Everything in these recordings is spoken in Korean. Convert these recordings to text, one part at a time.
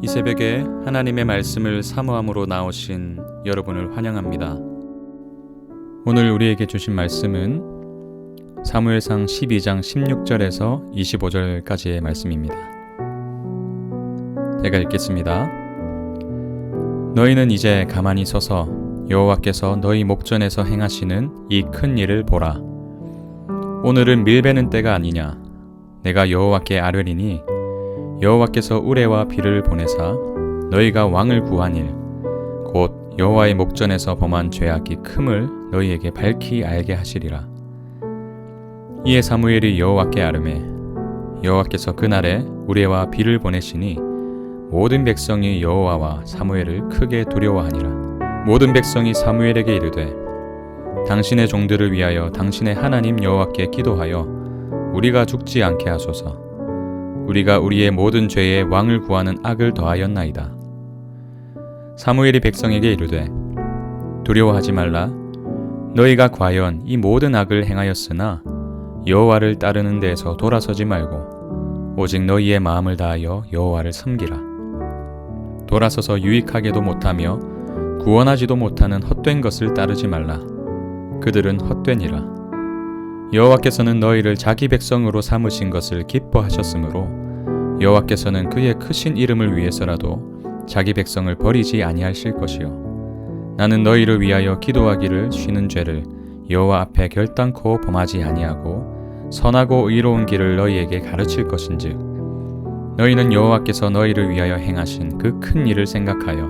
새벽에 하나님의 말씀을 사모함으로 나오신 여러분을 환영합니다. 오늘 우리에게 주신 말씀은 사무엘상 12장 16절에서 25절까지의 말씀입니다. 제가 읽겠습니다. 너희는 이제 가만히 서서 여호와께서 너희 목전에서 행하시는 이 큰 일을 보라. 오늘은 밀베는 때가 아니냐. 내가 여호와께 아뢰리니 여호와께서 우레와 비를 보내사 너희가 왕을 구한 곧 여호와의 목전에서 범한 죄악이 큼을 너희에게 밝히 알게 하시리라. 이에 사무엘이 여호와께 아뢰매 여호와께서 그날에 우레와 비를 보내시니 모든 백성이 여호와와 사무엘을 크게 두려워하니라. 모든 백성이 사무엘에게 이르되 당신의 종들을 위하여 당신의 하나님 여호와께 기도하여 우리가 죽지 않게 하소서. 우리가 우리의 모든 죄에 왕을 구하는 악을 더하였나이다. 사무엘이 백성에게 이르되 두려워하지 말라. 너희가 과연 이 모든 악을 행하였으나 여호와를 따르는 데에서 돌아서지 말고 오직 너희의 마음을 다하여 여호와를 섬기라. 돌아서서 유익하게도 못하며 구원하지도 못하는 헛된 것을 따르지 말라. 그들은 헛되니라. 여호와께서는 너희를 자기 백성으로 삼으신 것을 기뻐하셨으므로 여호와께서는 그의 크신 이름을 위해서라도 자기 백성을 버리지 아니하실 것이요 나는 너희를 위하여 기도하기를 쉬는 죄를 여호와 앞에 결단코 범하지 아니하고 선하고 의로운 길을 너희에게 가르칠 것인즉 너희는 여호와께서 너희를 위하여 행하신 그 큰 일을 생각하여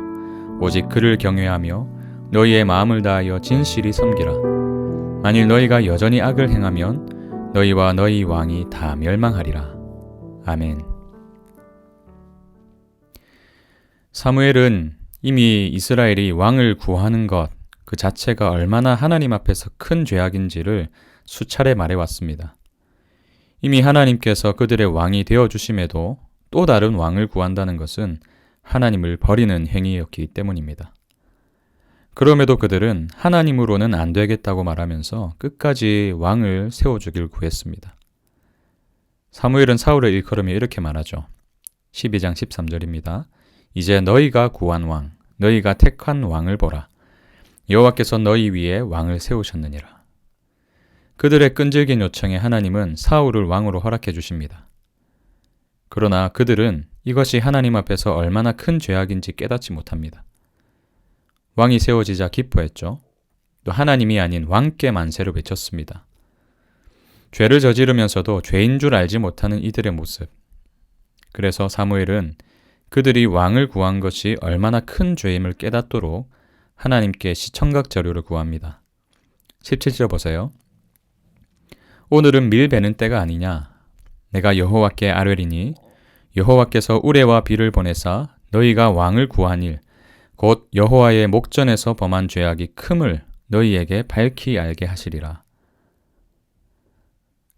오직 그를 경외하며 너희의 마음을 다하여 진실히 섬기라. 만일 너희가 여전히 악을 행하면 너희와 너희 왕이 다 멸망하리라. 아멘. 사무엘은 이미 이스라엘이 왕을 구하는 것 그 자체가 얼마나 하나님 앞에서 큰 죄악인지를 수차례 말해왔습니다. 이미 하나님께서 그들의 왕이 되어주심에도 또 다른 왕을 구한다는 것은 하나님을 버리는 행위였기 때문입니다. 그럼에도 그들은 하나님으로는 안 되겠다고 말하면서 끝까지 왕을 세워주길 구했습니다. 사무엘은 사울을 일컬으며 이렇게 말하죠. 12장 13절입니다. 이제 너희가 구한 왕, 너희가 택한 왕을 보라. 여호와께서 너희 위에 왕을 세우셨느니라. 그들의 끈질긴 요청에 하나님은 사울을 왕으로 허락해 주십니다. 그러나 그들은 이것이 하나님 앞에서 얼마나 큰 죄악인지 깨닫지 못합니다. 왕이 세워지자 기뻐했죠. 또 하나님이 아닌 왕께 만세를 외쳤습니다. 죄를 저지르면서도 죄인 줄 알지 못하는 이들의 모습. 그래서 사무엘은 그들이 왕을 구한 것이 얼마나 큰 죄임을 깨닫도록 하나님께 시청각 자료를 구합니다. 17절 보세요. 오늘은 밀베는 때가 아니냐. 내가 여호와께 아뢰리니 여호와께서 우레와 비를 보내사 너희가 왕을 구한 곧 여호와의 목전에서 범한 죄악이 큼을 너희에게 밝히 알게 하시리라.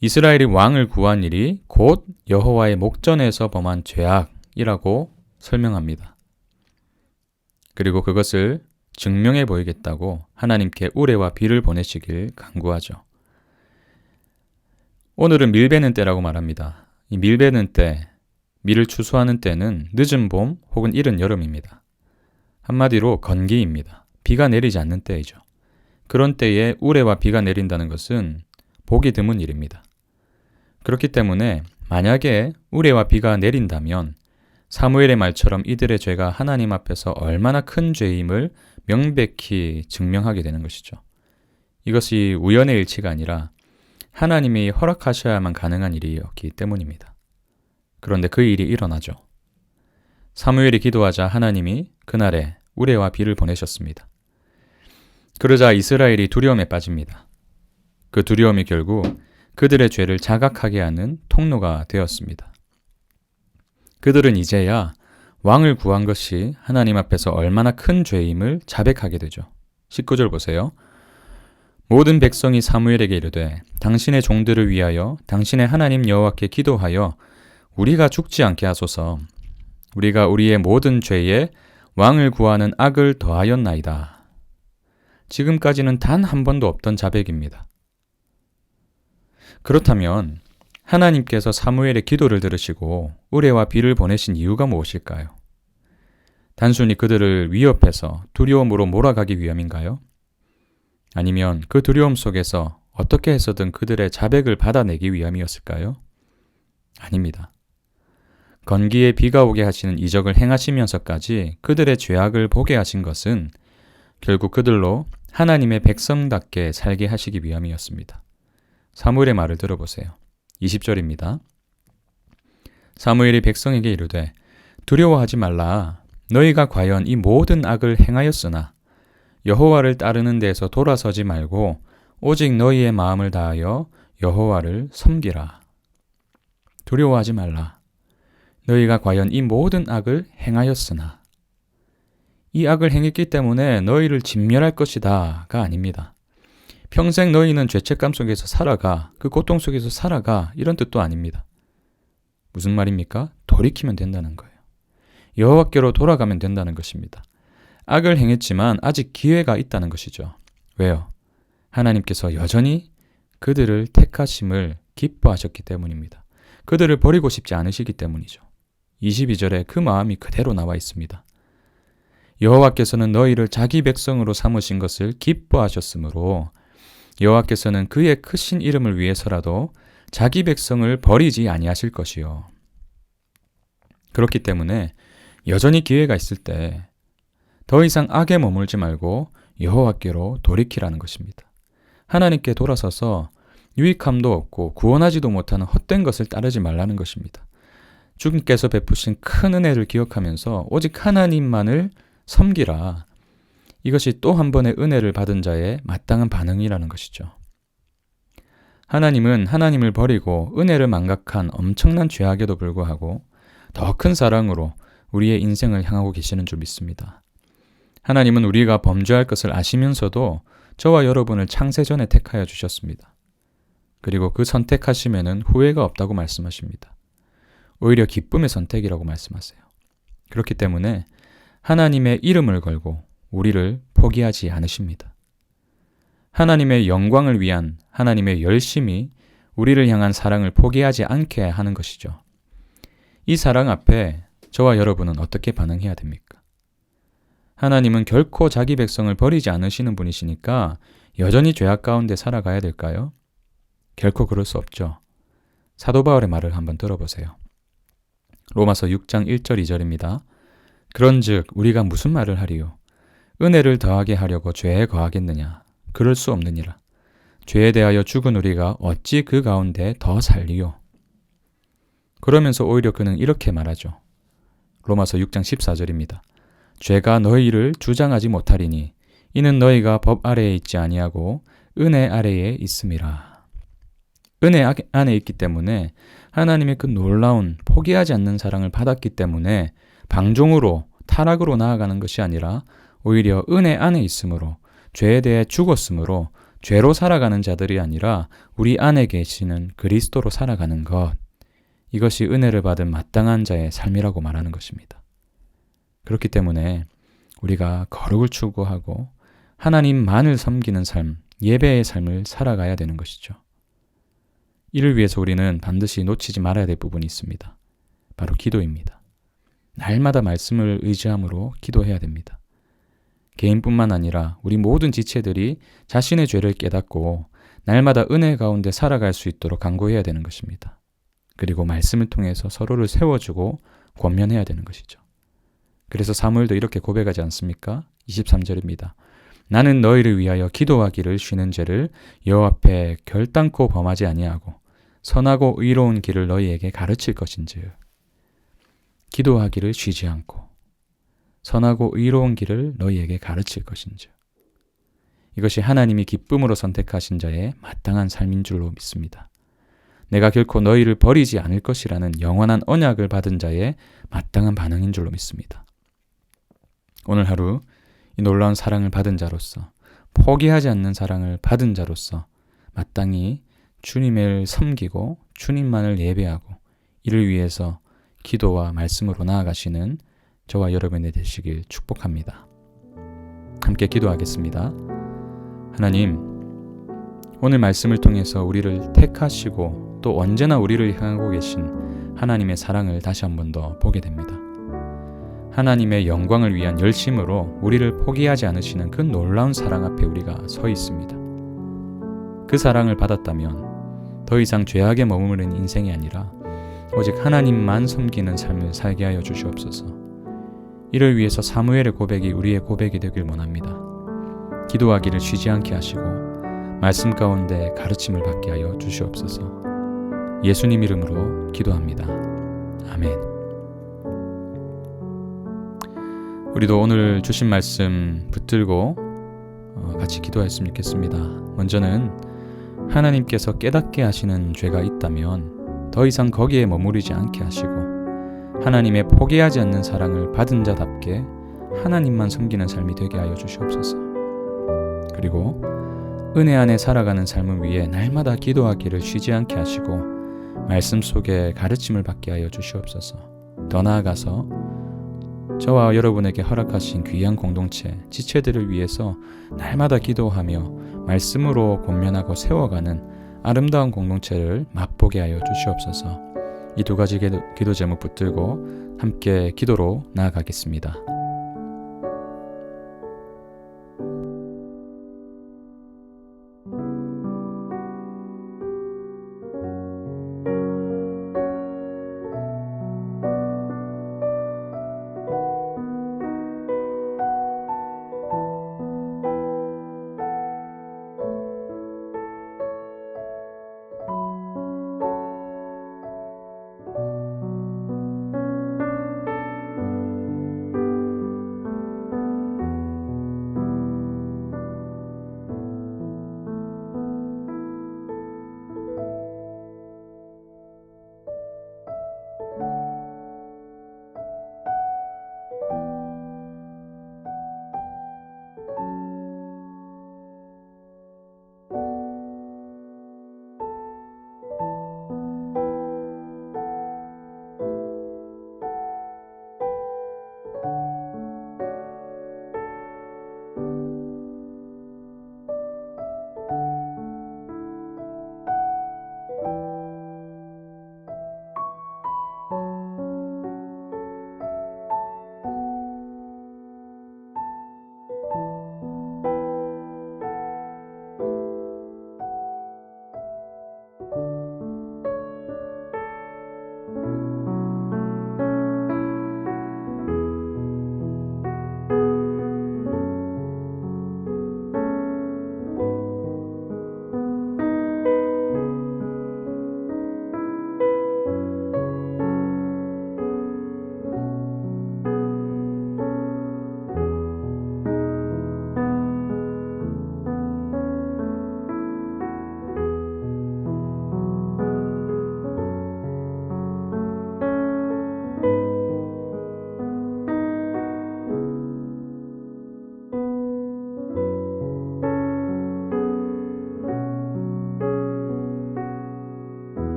이스라엘이 왕을 구한 일이 곧 여호와의 목전에서 범한 죄악이라고 설명합니다. 그리고 그것을 증명해 보이겠다고 하나님께 우레와 비를 보내시길 간구하죠. 오늘은 밀베는 때라고 말합니다. 이 밀베는 때, 밀을 추수하는 때는 늦은 봄 혹은 이른 여름입니다. 한마디로 건기입니다. 비가 내리지 않는 때이죠. 그런 때에 우레와 비가 내린다는 것은 보기 드문 일입니다. 그렇기 때문에 만약에 우레와 비가 내린다면 사무엘의 말처럼 이들의 죄가 하나님 앞에서 얼마나 큰 죄임을 명백히 증명하게 되는 것이죠. 이것이 우연의 일치가 아니라 하나님이 허락하셔야만 가능한 일이었기 때문입니다. 그런데 그 일이 일어나죠. 사무엘이 기도하자 하나님이 그날에 우레와 비를 보내셨습니다. 그러자 이스라엘이 두려움에 빠집니다. 그 두려움이 결국 그들의 죄를 자각하게 하는 통로가 되었습니다. 그들은 이제야 왕을 구한 것이 하나님 앞에서 얼마나 큰 죄임을 자백하게 되죠. 19절 보세요. 모든 백성이 사무엘에게 이르되 당신의 종들을 위하여 당신의 하나님 여호와께 기도하여 우리가 죽지 않게 하소서. 우리가 우리의 모든 죄에 왕을 구하는 악을 더하였나이다. 지금까지는 단 한 번도 없던 자백입니다. 그렇다면 하나님께서 사무엘의 기도를 들으시고 우레와 비를 보내신 이유가 무엇일까요? 단순히 그들을 위협해서 두려움으로 몰아가기 위함인가요? 아니면 그 두려움 속에서 어떻게 해서든 그들의 자백을 받아내기 위함이었을까요? 아닙니다. 건기에 비가 오게 하시는 이적을 행하시면서까지 그들의 죄악을 보게 하신 것은 결국 그들로 하나님의 백성답게 살게 하시기 위함이었습니다. 사무엘의 말을 들어보세요. 20절입니다. 사무엘이 백성에게 이르되 두려워하지 말라. 너희가 과연 이 모든 악을 행하였으나 여호와를 따르는 데에서 돌아서지 말고 오직 너희의 마음을 다하여 여호와를 섬기라. 두려워하지 말라. 너희가 과연 이 모든 악을 행하였으나 이 악을 행했기 때문에 너희를 진멸할 것이다가 아닙니다. 평생 너희는 죄책감 속에서 살아가, 그 고통 속에서 살아가 이런 뜻도 아닙니다. 무슨 말입니까? 돌이키면 된다는 거예요. 여호와께로 돌아가면 된다는 것입니다. 악을 행했지만 아직 기회가 있다는 것이죠. 왜요? 하나님께서 여전히 그들을 택하심을 기뻐하셨기 때문입니다. 그들을 버리고 싶지 않으시기 때문이죠. 22절에 그 마음이 그대로 나와 있습니다. 여호와께서는 너희를 자기 백성으로 삼으신 것을 기뻐하셨으므로 여호와께서는 그의 크신 이름을 위해서라도 자기 백성을 버리지 아니하실 것이요. 그렇기 때문에 여전히 기회가 있을 때 더 이상 악에 머물지 말고 여호와께로 돌이키라는 것입니다. 하나님께 돌아서서 유익함도 없고 구원하지도 못하는 헛된 것을 따르지 말라는 것입니다. 주님께서 베푸신 큰 은혜를 기억하면서 오직 하나님만을 섬기라. 이것이 또 한 번의 은혜를 받은 자의 마땅한 반응이라는 것이죠. 하나님은 하나님을 버리고 은혜를 망각한 엄청난 죄악에도 불구하고 더 큰 사랑으로 우리의 인생을 향하고 계시는 줄 믿습니다. 하나님은 우리가 범죄할 것을 아시면서도 저와 여러분을 창세전에 택하여 주셨습니다. 그리고 그 선택하심에는 후회가 없다고 말씀하십니다. 오히려 기쁨의 선택이라고 말씀하세요. 그렇기 때문에 하나님의 이름을 걸고 우리를 포기하지 않으십니다. 하나님의 영광을 위한 하나님의 열심이 우리를 향한 사랑을 포기하지 않게 하는 것이죠. 이 사랑 앞에 저와 여러분은 어떻게 반응해야 됩니까? 하나님은 결코 자기 백성을 버리지 않으시는 분이시니까 여전히 죄악 가운데 살아가야 될까요? 결코 그럴 수 없죠. 사도 바울의 말을 한번 들어보세요. 로마서 6장 1절 2절입니다. 그런즉 우리가 무슨 말을 하리요? 은혜를 더하게 하려고 죄에 거하겠느냐? 그럴 수 없느니라. 죄에 대하여 죽은 우리가 어찌 그 가운데 더 살리요? 그러면서 오히려 그는 이렇게 말하죠. 로마서 6장 14절입니다. 죄가 너희를 주장하지 못하리니 이는 너희가 법 아래에 있지 아니하고 은혜 아래에 있음이라. 은혜 안에 있기 때문에 하나님의 그 놀라운 포기하지 않는 사랑을 받았기 때문에 방종으로 타락으로 나아가는 것이 아니라 오히려 은혜 안에 있으므로 죄에 대해 죽었으므로 죄로 살아가는 자들이 아니라 우리 안에 계시는 그리스도로 살아가는 것, 이것이 은혜를 받은 마땅한 자의 삶이라고 말하는 것입니다. 그렇기 때문에 우리가 거룩을 추구하고 하나님만을 섬기는 삶, 예배의 삶을 살아가야 되는 것이죠. 이를 위해서 우리는 반드시 놓치지 말아야 될 부분이 있습니다. 바로 기도입니다. 날마다 말씀을 의지함으로 기도해야 됩니다. 개인뿐만 아니라 우리 모든 지체들이 자신의 죄를 깨닫고 날마다 은혜 가운데 살아갈 수 있도록 간구해야 되는 것입니다. 그리고 말씀을 통해서 서로를 세워주고 권면해야 되는 것이죠. 그래서 사무엘도 이렇게 고백하지 않습니까? 23절입니다. 나는 너희를 위하여 기도하기를 쉬는 죄를 여호와 앞에 결단코 범하지 아니하고 선하고 의로운 길을 너희에게 가르칠 것인즉. 기도하기를 쉬지 않고 선하고 의로운 길을 너희에게 가르칠 것인즉. 이것이 하나님이 기쁨으로 선택하신 자의 마땅한 삶인 줄로 믿습니다. 내가 결코 너희를 버리지 않을 것이라는 영원한 언약을 받은 자의 마땅한 반응인 줄로 믿습니다. 오늘 하루 이 놀라운 사랑을 받은 자로서, 포기하지 않는 사랑을 받은 자로서 마땅히 주님을 섬기고 주님만을 예배하고 이를 위해서 기도와 말씀으로 나아가시는 저와 여러분이 되시길 축복합니다. 함께 기도하겠습니다. 하나님, 오늘 말씀을 통해서 우리를 택하시고 또 언제나 우리를 향하고 계신 하나님의 사랑을 다시 한 번 더 보게 됩니다. 하나님의 영광을 위한 열심으로 우리를 포기하지 않으시는 그 놀라운 사랑 앞에 우리가 서 있습니다. 그 사랑을 받았다면 더 이상 죄악에 머무르는 인생이 아니라 오직 하나님만 섬기는 삶을 살게 하여 주시옵소서. 이를 위해서 사무엘의 고백이 우리의 고백이 되길 원합니다. 기도하기를 쉬지 않게 하시고 말씀 가운데 가르침을 받게 하여 주시옵소서. 예수님 이름으로 기도합니다. 아멘. 우리도 오늘 주신 말씀 붙들고 같이 기도했으면 좋겠습니다. 먼저는 하나님께서 깨닫게 하시는 죄가 있다면 더 이상 거기에 머무르지 않게 하시고 하나님의 포기하지 않는 사랑을 받은 자답게 하나님만 섬기는 삶이 되게 하여 주시옵소서. 그리고 은혜 안에 살아가는 삶을 위해 날마다 기도하기를 쉬지 않게 하시고 말씀 속에 가르침을 받게 하여 주시옵소서. 더 나아가서 저와 여러분에게 허락하신 귀한 공동체, 지체들을 위해서 날마다 기도하며 말씀으로 권면하고 세워가는 아름다운 공동체를 맛보게 하여 주시옵소서. 이 두 가지 기도 제목 붙들고 함께 기도로 나아가겠습니다.